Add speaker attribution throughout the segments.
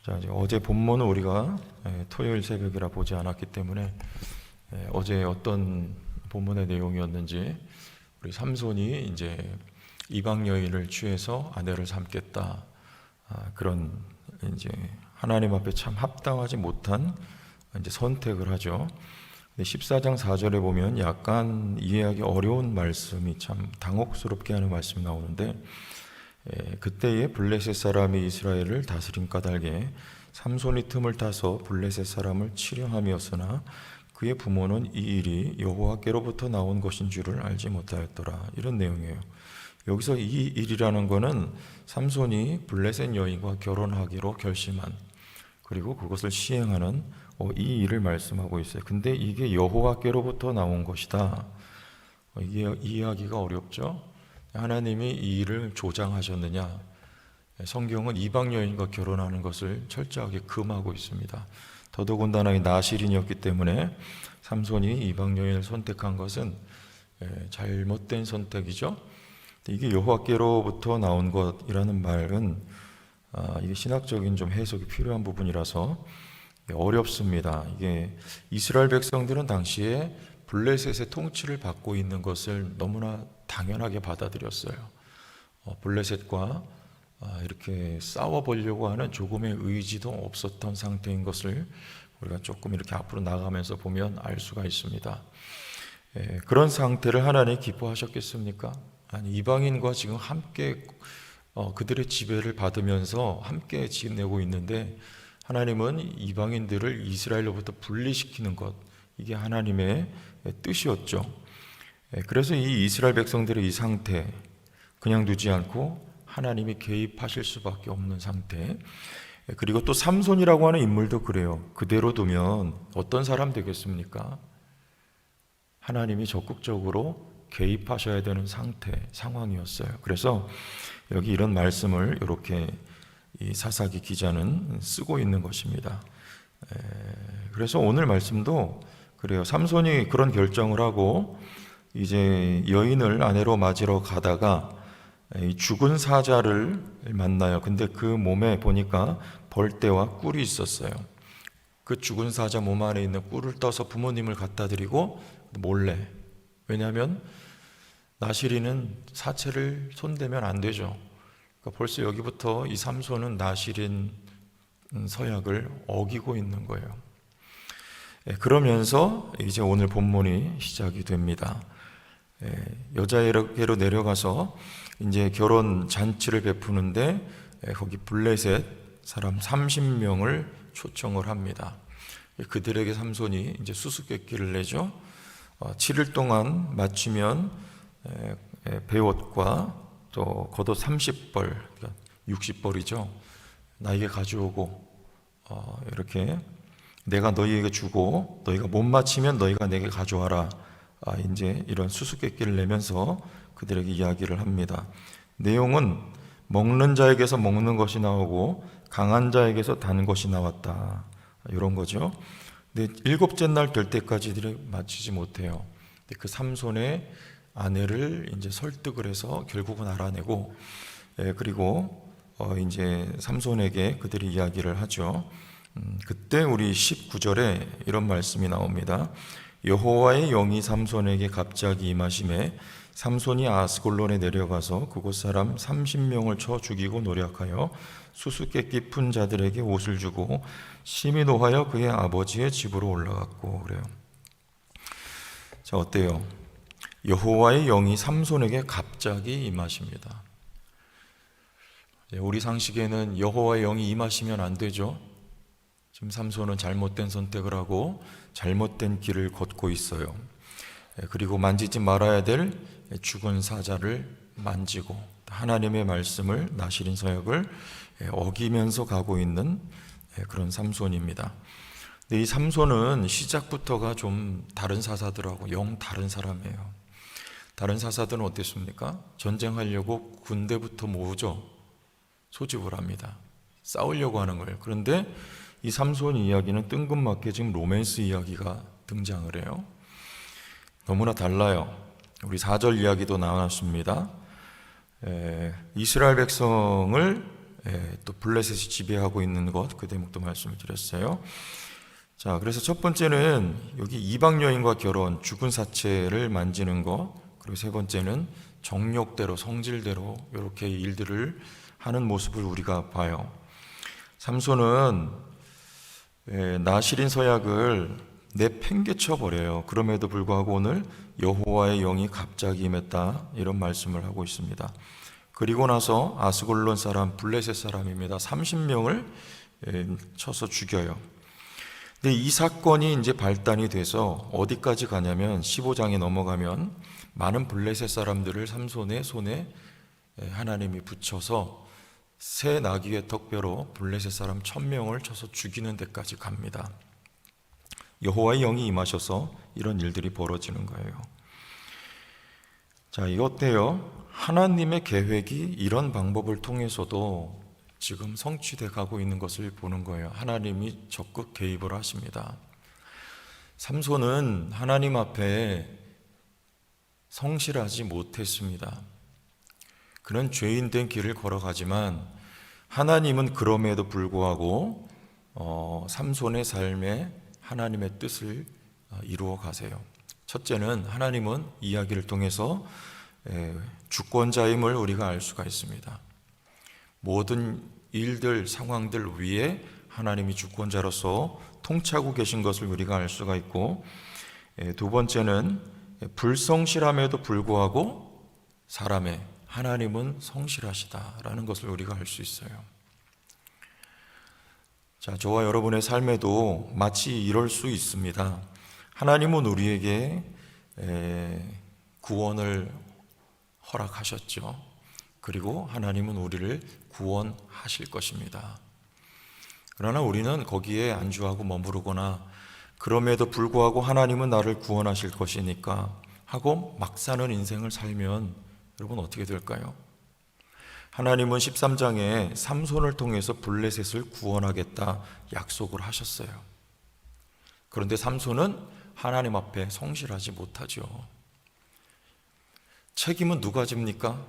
Speaker 1: 자, 이제 어제 본문은 우리가 토요일 새벽이라 보지 않았기 때문에 어제 어떤 본문의 내용이었는지, 우리 삼손이 이제 이방 여인을 취해서 아내를 삼겠다, 그런 이제 하나님 앞에 참 합당하지 못한 이제 선택을 하죠. 14장 4절에 보면 약간 이해하기 어려운 말씀이 참 당혹스럽게 하는 말씀이 나오는데, 그때에 블레셋 사람이 이스라엘을 다스린 까닭에 삼손이 틈을 타서 블레셋 사람을 치려함이었으나 그의 부모는 이 일이 여호와께로부터 나온 것인 줄을 알지 못하였더라. 이런 내용이에요. 여기서 이 일이라는 것은 삼손이 블레셋 여인과 결혼하기로 결심한, 그리고 그것을 시행하는 이 일을 말씀하고 있어요. 근데 이게 여호와께로부터 나온 것이다. 이게 이해하기가 어렵죠. 하나님이 이 일을 조장하셨느냐? 성경은 이방 여인과 결혼하는 것을 철저하게 금하고 있습니다. 더더군다나 나실인이었기 때문에 삼손이 이방 여인을 선택한 것은 잘못된 선택이죠. 이게 여호와께로부터 나온 것이라는 말은 이게 신학적인 좀 해석이 필요한 부분이라서 어렵습니다. 이게 이스라엘 백성들은 당시에 블레셋의 통치를 받고 있는 것을 너무나 당연하게 받아들였어요. 블레셋과 이렇게 싸워보려고 하는 조금의 의지도 없었던 상태인 것을 우리가 조금 이렇게 앞으로 나가면서 보면 알 수가 있습니다. 그런 상태를 하나님이 기뻐하셨겠습니까? 아니, 이방인과 지금 함께 그들의 지배를 받으면서 함께 지내고 있는데, 하나님은 이방인들을 이스라엘로부터 분리시키는 것, 이게 하나님의 뜻이었죠. 그래서 이 이스라엘 백성들의 이 상태 그냥 두지 않고 하나님이 개입하실 수밖에 없는 상태. 그리고 또 삼손이라고 하는 인물도 그래요. 그대로 두면 어떤 사람 되겠습니까? 하나님이 적극적으로 개입하셔야 되는 상황이었어요. 그래서 여기 이런 말씀을 이렇게 이 사사기 기자는 쓰고 있는 것입니다. 그래서 오늘 말씀도 그래요. 삼손이 그런 결정을 하고 이제 여인을 아내로 맞으러 가다가 죽은 사자를 만나요. 근데 그 몸에 보니까 벌떼와 꿀이 있었어요. 그 죽은 사자 몸 안에 있는 꿀을 떠서 부모님을 갖다 드리고 몰래, 왜냐하면 나실인은 사체를 손대면 안 되죠. 그러니까 벌써 여기부터 이 삼손은 나실인 서약을 어기고 있는 거예요. 그러면서 이제 오늘 본문이 시작이 됩니다. 여자에게로 내려가서 이제 결혼 잔치를 베푸는데 거기 블레셋 사람 30명을 초청을 합니다. 그들에게 삼손이 이제 수수께끼를 내죠. 7일 동안 맞추면 베옷과 또 겉옷 30벌, 그러니까 60벌이죠. 나에게 가져오고 이렇게 내가 너희에게 주고 너희가 못 맞히면 너희가 내게 가져와라. 이제 이런 수수께끼를 내면서 그들에게 이야기를 합니다. 내용은 먹는 자에게서 먹는 것이 나오고 강한 자에게서 단 것이 나왔다, 이런 거죠. 근데 7째 날 될 때까지 맞히지 못해요. 그 삼손의 아내를 이제 설득을 해서 결국은 알아내고, 그리고 이제 삼손에게 그들이 이야기를 하죠. 그때 우리 19절에 이런 말씀이 나옵니다. 여호와의 영이 삼손에게 갑자기 임하심에 삼손이 아스골론에 내려가서 그곳 사람 30명을 쳐 죽이고 노략하여 수수께끼 푼 자들에게 옷을 주고 심히 노하여 그의 아버지의 집으로 올라갔고. 그래요. 자, 어때요? 여호와의 영이 삼손에게 갑자기 임하십니다. 우리 상식에는 여호와의 영이 임하시면 안 되죠. 지금 삼손은 잘못된 선택을 하고 잘못된 길을 걷고 있어요. 그리고 만지지 말아야 될 죽은 사자를 만지고 하나님의 말씀을, 나실인 서약을 어기면서 가고 있는 그런 삼손입니다. 근데 이 삼손은 시작부터가 좀 다른 사사들하고 영 다른 사람이에요. 다른 사사들은 어땠습니까? 전쟁하려고 군대부터 모으죠. 소집을 합니다. 싸우려고 하는 거예요. 그런데 이 삼손 이야기는 뜬금맞게 지금 로맨스 이야기가 등장을 해요. 너무나 달라요. 우리 4절 이야기도 나왔습니다. 이스라엘 백성을 또 블레셋이 지배하고 있는 것, 그 대목도 말씀을 드렸어요. 자, 그래서 첫 번째는 여기 이방 여인과 결혼, 죽은 사체를 만지는 것, 그리고 세 번째는 정욕대로, 성질대로 이렇게 일들을 하는 모습을 우리가 봐요. 삼손은 나실인 서약을 내팽개쳐 버려요. 그럼에도 불구하고 오늘 여호와의 영이 갑자기 임했다, 이런 말씀을 하고 있습니다. 그리고 나서 아스골론 사람, 블레셋 사람입니다. 30명을 쳐서 죽여요. 근데 이 사건이 이제 발단이 돼서 어디까지 가냐면 15장에 넘어가면 많은 블레셋 사람들을 삼손의 손에 하나님이 붙여서 새 나귀의 턱뼈로 블레셋 사람 1000명을 쳐서 죽이는 데까지 갑니다. 여호와의 영이 임하셔서 이런 일들이 벌어지는 거예요. 자, 이거 어때요? 하나님의 계획이 이런 방법을 통해서도 지금 성취돼 가고 있는 것을 보는 거예요. 하나님이 적극 개입을 하십니다. 삼손은 하나님 앞에 성실하지 못했습니다. 그는 죄인된 길을 걸어가지만 하나님은 그럼에도 불구하고 삼손의 삶에 하나님의 뜻을 이루어 가세요. 첫째는 하나님은 이야기를 통해서 주권자임을 우리가 알 수가 있습니다. 모든 일들, 상황들 위에 하나님이 주권자로서 통치하고 계신 것을 우리가 알 수가 있고, 두 번째는 불성실함에도 불구하고 사람의 하나님은 성실하시다라는 것을 우리가 알 수 있어요. 자, 저와 여러분의 삶에도 마치 이럴 수 있습니다. 하나님은 우리에게 구원을 허락하셨죠. 그리고 하나님은 우리를 구원하실 것입니다. 그러나 우리는 거기에 안주하고 머무르거나 그럼에도 불구하고 하나님은 나를 구원하실 것이니까 하고 막 사는 인생을 살면 여러분 어떻게 될까요? 하나님은 13장에 삼손을 통해서 블레셋을 구원하겠다 약속을 하셨어요. 그런데 삼손은 하나님 앞에 성실하지 못하죠. 책임은 누가 집니까?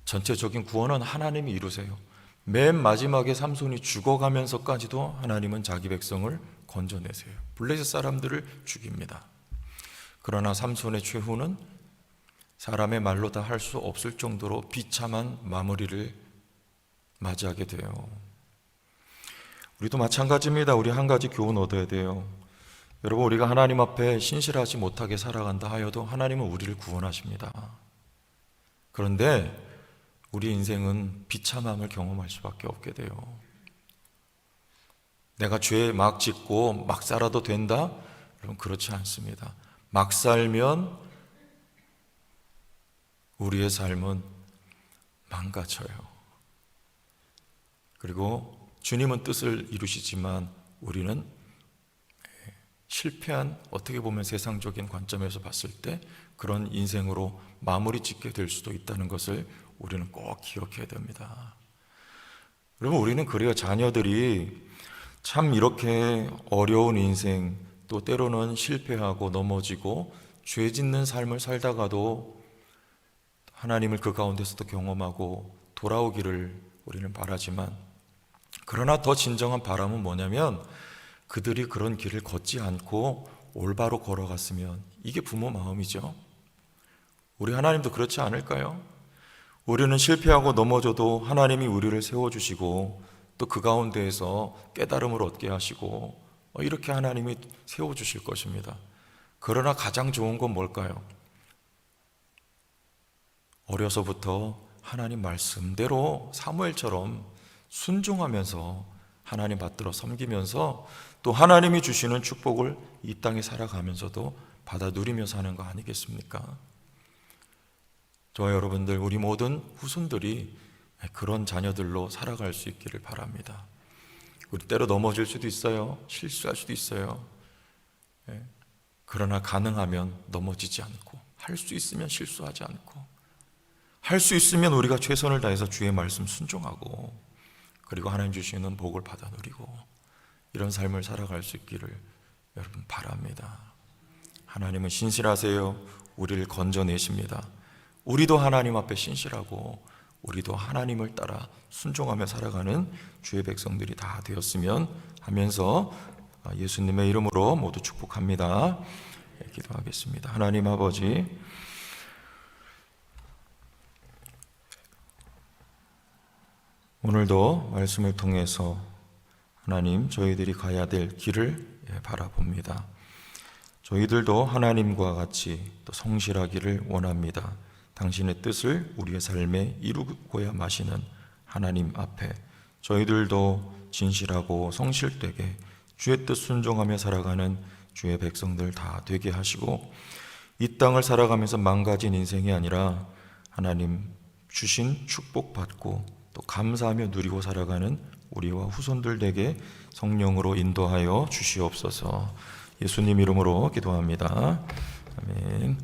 Speaker 1: 전체적인 구원은 하나님이 이루세요. 맨 마지막에 삼손이 죽어가면서까지도 하나님은 자기 백성을 건져내세요. 블레셋 사람들을 죽입니다. 그러나 삼손의 최후는 사람의 말로 다 할 수 없을 정도로 비참한 마무리를 맞이하게 돼요. 우리도 마찬가지입니다. 우리 한 가지 교훈 얻어야 돼요. 여러분, 우리가 하나님 앞에 신실하지 못하게 살아간다 하여도 하나님은 우리를 구원하십니다. 그런데 우리 인생은 비참함을 경험할 수밖에 없게 돼요. 내가 죄 막 짓고 막 살아도 된다? 여러분, 그렇지 않습니다. 막 살면 우리의 삶은 망가져요. 그리고 주님은 뜻을 이루시지만 우리는 실패한, 어떻게 보면 세상적인 관점에서 봤을 때 그런 인생으로 마무리 짓게 될 수도 있다는 것을 우리는 꼭 기억해야 됩니다. 여러분, 우리는 그래요. 자녀들이 참 이렇게 어려운 인생, 또 때로는 실패하고 넘어지고 죄 짓는 삶을 살다가도 하나님을 그 가운데서도 경험하고 돌아오기를 우리는 바라지만, 그러나 더 진정한 바람은 뭐냐면 그들이 그런 길을 걷지 않고 올바로 걸어갔으면, 이게 부모 마음이죠. 우리 하나님도 그렇지 않을까요? 우리는 실패하고 넘어져도 하나님이 우리를 세워주시고 또 그 가운데에서 깨달음을 얻게 하시고 이렇게 하나님이 세워주실 것입니다. 그러나 가장 좋은 건 뭘까요? 어려서부터 하나님 말씀대로 사무엘처럼 순종하면서 하나님 받들어 섬기면서 또 하나님이 주시는 축복을 이 땅에 살아가면서도 받아 누리며 사는 거 아니겠습니까? 저와 여러분들, 우리 모든 후손들이 그런 자녀들로 살아갈 수 있기를 바랍니다. 우리 때로 넘어질 수도 있어요. 실수할 수도 있어요. 그러나 가능하면 넘어지지 않고, 할 수 있으면 실수하지 않고, 할 수 있으면 우리가 최선을 다해서 주의 말씀 순종하고, 그리고 하나님 주시는 복을 받아 누리고, 이런 삶을 살아갈 수 있기를 여러분 바랍니다. 하나님은 신실하세요. 우리를 건져내십니다. 우리도 하나님 앞에 신실하고 우리도 하나님을 따라 순종하며 살아가는 주의 백성들이 다 되었으면 하면서 예수님의 이름으로 모두 축복합니다. 기도하겠습니다. 하나님 아버지, 오늘도 말씀을 통해서 하나님, 저희들이 가야 될 길을 바라봅니다. 저희들도 하나님과 같이 또 성실하기를 원합니다. 당신의 뜻을 우리의 삶에 이루고야 마시는 하나님 앞에 저희들도 진실하고 성실되게 주의 뜻 순종하며 살아가는 주의 백성들 다 되게 하시고, 이 땅을 살아가면서 망가진 인생이 아니라 하나님 주신 축복받고 또 감사하며 누리고 살아가는 우리와 후손들 되게 성령으로 인도하여 주시옵소서. 예수님 이름으로 기도합니다. 아멘.